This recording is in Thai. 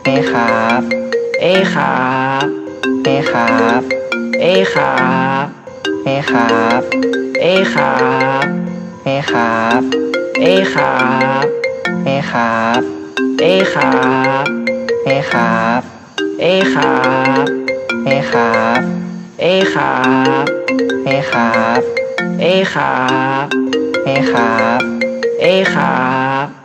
เอครับเอครับเอครับเอครับเอครับเอครับเอครับเอครับเอครับเอครับเอครับเอครับเอครับเอครับเอครับเอครับเอครับเอครับ